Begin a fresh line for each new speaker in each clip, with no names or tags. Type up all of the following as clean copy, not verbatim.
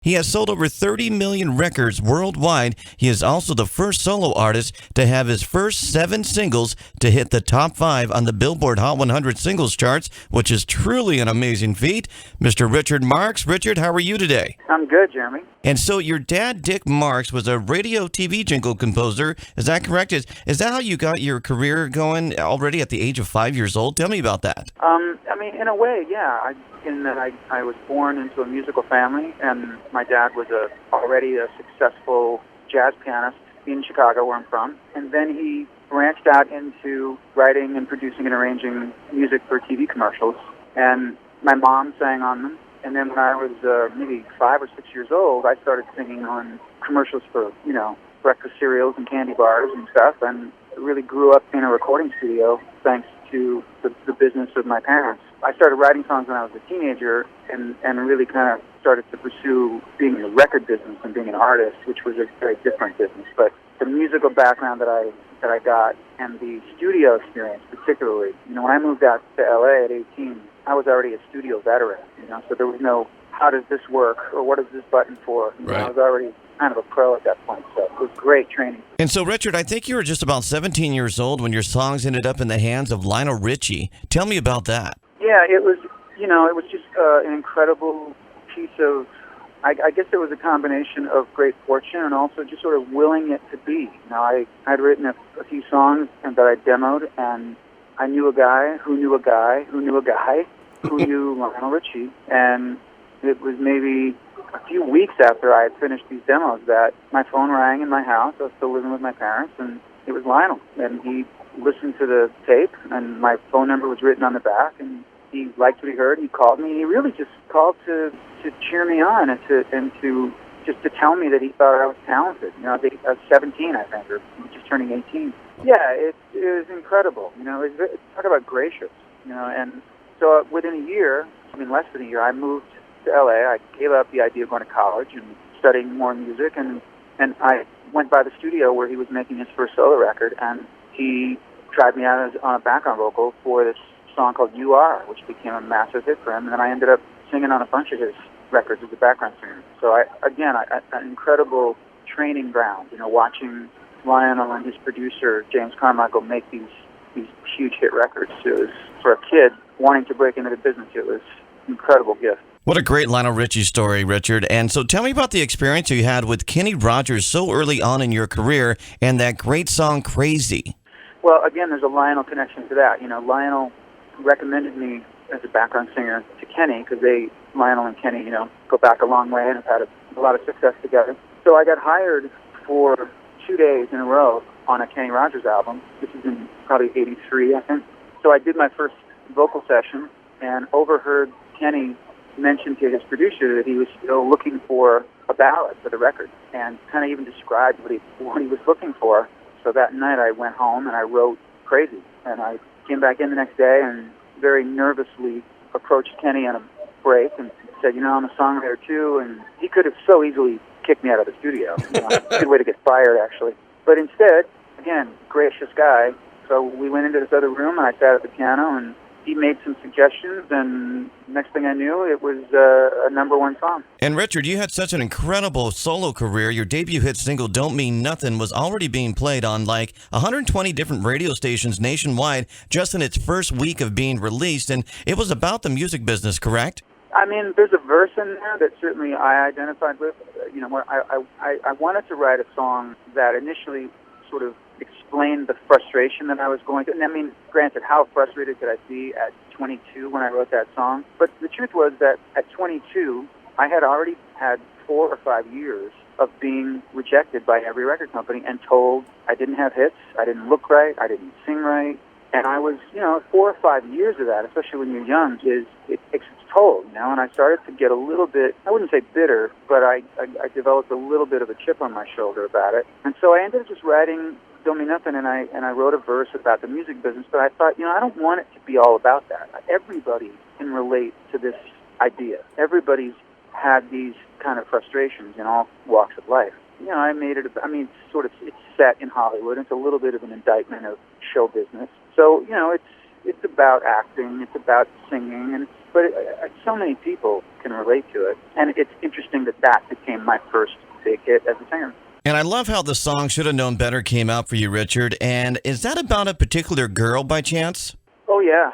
He has sold over 30 million records worldwide. He is also the first solo artist to have his first 7 singles to hit the top 5 on the Billboard Hot 100 singles charts, which is truly an amazing feat. Mr. Richard Marx. Richard, how are you today?
I'm good, Jeremy.
And so your dad, Dick Marx, was a radio TV jingle composer. Is that correct? Is that how you got your career going already at the age of 5 years old? Tell me about that.
In a way, yeah. I was born into a musical family, and my dad was already a successful jazz pianist in Chicago, where I'm from. And then he branched out into writing and producing and arranging music for TV commercials. And my mom sang on them. And then when I was maybe 5 or 6 years old, I started singing on commercials for, breakfast cereals and candy bars and stuff, and really grew up in a recording studio thanks to the business of my parents. I started writing songs when I was a teenager and really kind of started to pursue being in the record business and being an artist, which was a very different business. But the musical background that I got and the studio experience particularly, when I moved out to LA at 18, I was already a studio veteran, so there was no how does this work or what is this button for?
Right.
I was already kind of a pro at that point, so it was great training.
And so, Richard, I think you were just about 17 years old when your songs ended up in the hands of Lionel Richie. Tell me about that.
Yeah, it was just an incredible piece of, I guess it was a combination of great fortune and also just sort of willing it to be. I'd written a few songs that I demoed, and I knew a guy who knew a guy who knew a guy who knew Lionel Richie, and it was maybe a few weeks after I had finished these demos that my phone rang in my house. I was still living with my parents, and it was Lionel. And he listened to the tape, and my phone number was written on the back, and he liked what he heard. He called me, and he really just called to cheer me on and to just to tell me that he thought I was talented. I was 17, I think, or just turning 18. Yeah, it was incredible. Talk about gracious. And so within a year, less than a year, I moved to LA. I gave up the idea of going to college and studying more music, and I went by the studio where he was making his first solo record, and he tried me out on a background vocal for this song called You Are, which became a massive hit for him, and then I ended up singing on a bunch of his records as a background singer. So an incredible training ground, watching Lionel and his producer, James Carmichael, make these huge hit records. It was, for a kid wanting to break into the business, it was an incredible gift.
What a great Lionel Richie story, Richard. And so tell me about the experience you had with Kenny Rogers so early on in your career and that great song, Crazy.
Well, again, there's a Lionel connection to that. Lionel recommended me as a background singer to Kenny because Lionel and Kenny, go back a long way and have had a lot of success together. So I got hired for 2 days in a row on a Kenny Rogers album. This is in probably 83, I think. So I did my first vocal session and overheard Kenny mention to his producer that he was still looking for a ballad for the record, and kind of even described what he was looking for. So that night I went home and I wrote Crazy, and I came back in the next day and very nervously approached Kenny on a break and said, I'm a songwriter too, and he could have so easily kicked me out of the studio. Good way to get fired, actually. But instead, again, gracious guy. So we went into this other room and I sat at the piano and he made some suggestions, and next thing I knew, it was a number one song.
And Richard, you had such an incredible solo career. Your debut hit single, Don't Mean Nothing, was already being played on like 120 different radio stations nationwide just in its first week of being released, and it was about the music business, correct?
There's a verse in there that certainly I identified with. Where I wanted to write a song that initially sort of explained the frustration that I was going through. And granted, how frustrated could I be at 22 when I wrote that song? But the truth was that at 22, I had already had 4 or 5 years of being rejected by every record company and told I didn't have hits, I didn't look right, I didn't sing right. And I was, 4 or 5 years of that, especially when you're young, it takes its toll, And I started to get a little bit, I wouldn't say bitter, but I developed a little bit of a chip on my shoulder about it. And so I ended up just writing Don't Mean Nothing, and I wrote a verse about the music business, but I thought, I don't want it to be all about that. Everybody can relate to this idea. Everybody's had these kind of frustrations in all walks of life. I made it, it's set in Hollywood. It's a little bit of an indictment of show business. So, it's about acting, it's about singing, but so many people can relate to it, and it's interesting that became my first big hit as a singer.
And I love how the song Should Have Known Better came out for you, Richard. And is that about a particular girl by chance?
Oh yeah,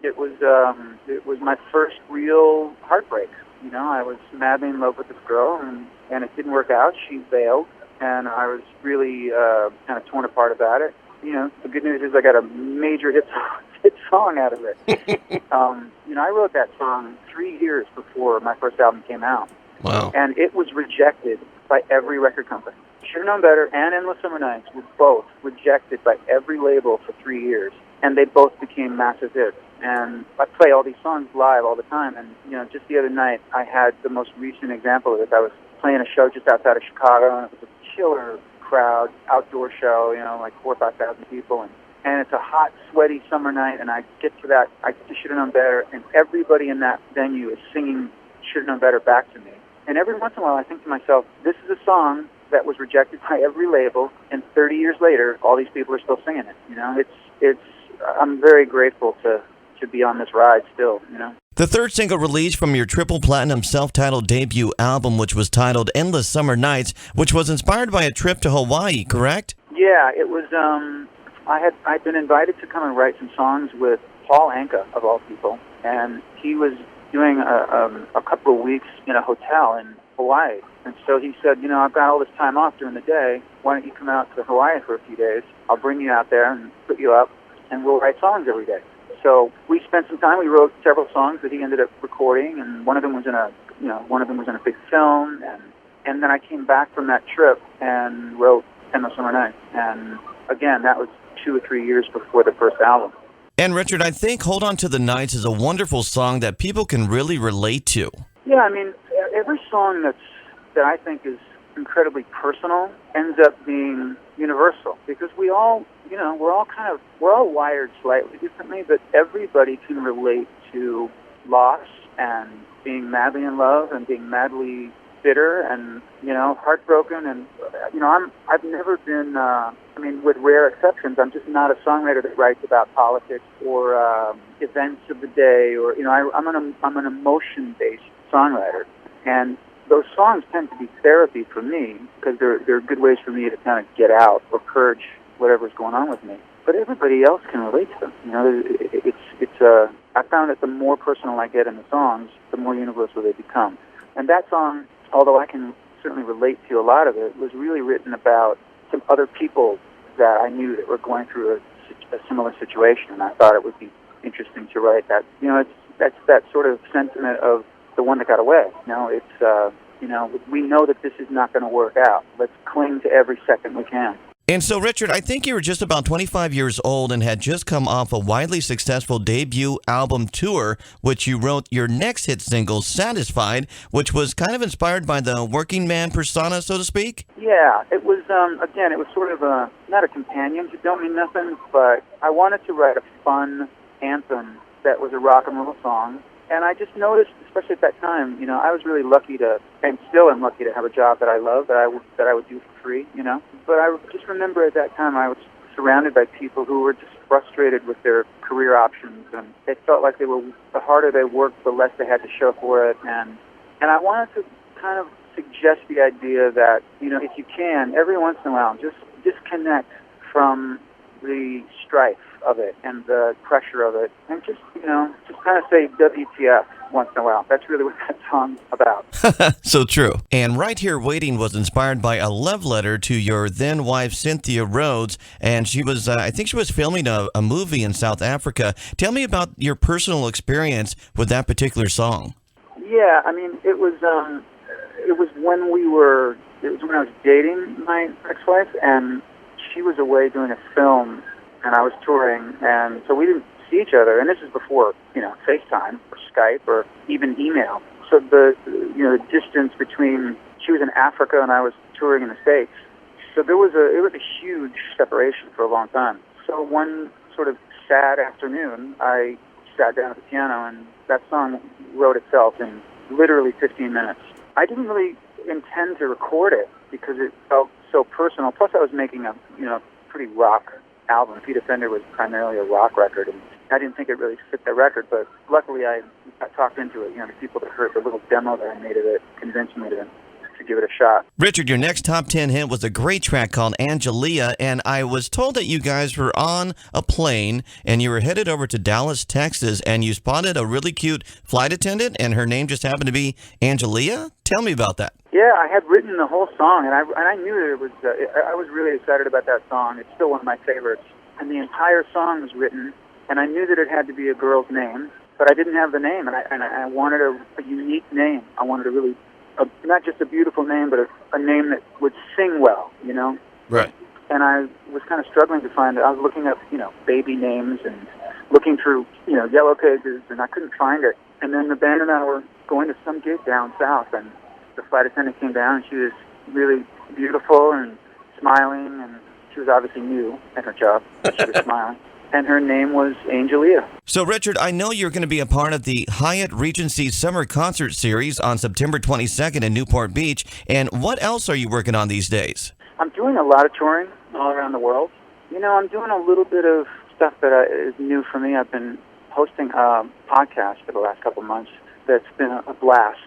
it was my first real heartbreak. I was madly in love with this girl, and it didn't work out. She bailed, and I was really kind of torn apart about it. The good news is I got a major hit song out of it. I wrote that song 3 years before my first album came out.
Wow.
And it was rejected by every record company. Should Have Known Better and Endless Summer Nights were both rejected by every label for 3 years, and they both became massive hits. And I play all these songs live all the time, and just the other night I had the most recent example of it. I was playing a show just outside of Chicago, and it was a killer crowd, outdoor show, like 4,000 or 5,000 people, and it's a hot, sweaty summer night, and I get to Should Have Known Better, and everybody in that venue is singing Should Have Known Better back to me. And every once in a while I think to myself, this is a song that was rejected by every label, and 30 years later, all these people are still singing it. I'm very grateful to be on this ride still,
The third single released from your triple platinum self-titled debut album, which was titled Endless Summer Nights, which was inspired by a trip to Hawaii, correct?
Yeah, it was, I'd been invited to come and write some songs with Paul Anka, of all people, and he was doing a couple of weeks in a hotel in Hawaii. And so he said, I've got all this time off during the day. Why don't you come out to Hawaii for a few days? I'll bring you out there and put you up, and we'll write songs every day. So we spent some time. We wrote several songs that he ended up recording, and one of them was in a big film. And then I came back from that trip and wrote Endless Summer Nights. And again, that was 2 or 3 years before the first album.
And Richard, I think Hold On to the Nights is a wonderful song that people can really relate to.
Yeah, every song that I think is incredibly personal ends up being universal, because we all, we're all wired slightly differently, but everybody can relate to loss and being madly in love and being madly bitter and, heartbroken. And, I've never been, with rare exceptions, I'm just not a songwriter that writes about politics or events of the day, or, I'm an emotion-based songwriter. And those songs tend to be therapy for me, because they're good ways for me to kind of get out or purge whatever's going on with me. But everybody else can relate to them. I found that the more personal I get in the songs, the more universal they become. And that song, although I can certainly relate to a lot of it, was really written about some other people that I knew that were going through a similar situation, and I thought it would be interesting to write that. That's that sort of sentiment of the one that got away. We know that this is not going to work out. Let's cling to every second we can.
And so, Richard, I think you were just about 25 years old and had just come off a widely successful debut album tour, which you wrote your next hit single, Satisfied, which was kind of inspired by the working man persona, so to speak?
Yeah, it was, it was sort of not a companion to Don't Mean Nothing, but I wanted to write a fun anthem that was a rock and roll song. And I just noticed, especially at that time, I was really lucky and still am lucky to have a job that I love, that I would do for free, But I just remember at that time I was surrounded by people who were just frustrated with their career options, and they felt like the harder they worked, the less they had to show for it. And I wanted to kind of suggest the idea that, if you can, every once in a while, just disconnect from the strife of it and the pressure of it, and just kind of say WTF once in a while. That's really what that song's about.
So true. And Right Here Waiting was inspired by a love letter to your then wife, Cynthia Rhodes, and she was, I think she was filming a movie in South Africa. Tell me about your personal experience with that particular song.
Yeah, it was when I was dating my ex-wife, and she was away doing a film, and I was touring, and so we didn't see each other. And this is before, FaceTime or Skype or even email. So the distance between, she was in Africa and I was touring in the States. So it was a huge separation for a long time. So one sort of sad afternoon, I sat down at the piano, and that song wrote itself in literally 15 minutes. I didn't really intend to record it because it felt so personal. Plus, I was making a pretty rock album. Feet Offender was primarily a rock record, I didn't think it really fit the record, but luckily I talked into it. You know, the people that heard the little demo that I made of it convinced me to give it a shot.
Richard, your next top 10 hit was a great track called Angelia, and I was told that you guys were on a plane and you were headed over to Dallas, Texas, and you spotted a really cute flight attendant, and her name just happened to be Angelia. Tell me about that.
Yeah, I had written the whole song, and I knew that it was. I was really excited about that song. It's still one of my favorites, and the entire song was written, and I knew that it had to be a girl's name, but I didn't have the name, and I wanted a unique name. I wanted a really not just a beautiful name, but a name that would sing well, you know?
Right.
And I was kind of struggling to find it. I was looking up, you know, baby names and looking through, you know, Yellow Pages, and I couldn't find it. And then the band and I were going to some gig down south, and the flight attendant came down, and she was really beautiful and smiling, and she was obviously new at her job, but she was smiling. And her name was Angelia.
So, Richard, I know you're going to be a part of the Hyatt Regency Summer Concert Series on September 22nd in Newport Beach. And what else are you working on these days?
I'm doing a lot of touring all around the world. You know, I'm doing a little bit of stuff that is new for me. I've been hosting a podcast for the last couple of months that's been a blast,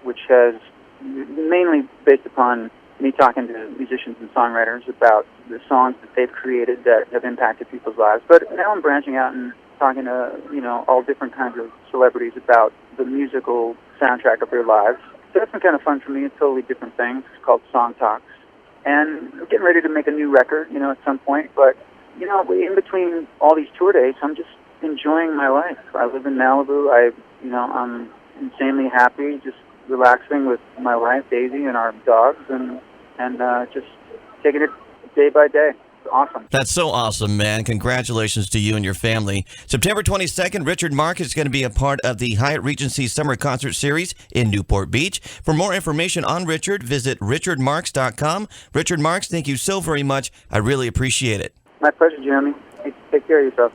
which has mainly based upon me talking to musicians and songwriters about the songs that they've created that have impacted people's lives. But now I'm branching out and talking to, you know, all different kinds of celebrities about the musical soundtrack of their lives. So that's been kind of fun for me. It's totally different things. It's called Song Talks. And I'm getting ready to make a new record, you know, at some point. But, you know, in between all these tour dates, I'm just enjoying my life. I live in Malibu. I'm insanely happy, just relaxing with my wife, Daisy, and our dogs, and just taking it day by day. It's awesome.
That's so awesome, man. Congratulations to you and your family. September 22nd, Richard Marx is going to be a part of the Hyatt Regency Summer Concert Series in Newport Beach. For more information on Richard, visit richardmarx.com. Richard Marx, thank you so very much. I really appreciate it.
My pleasure, Jeremy. Take care of yourself.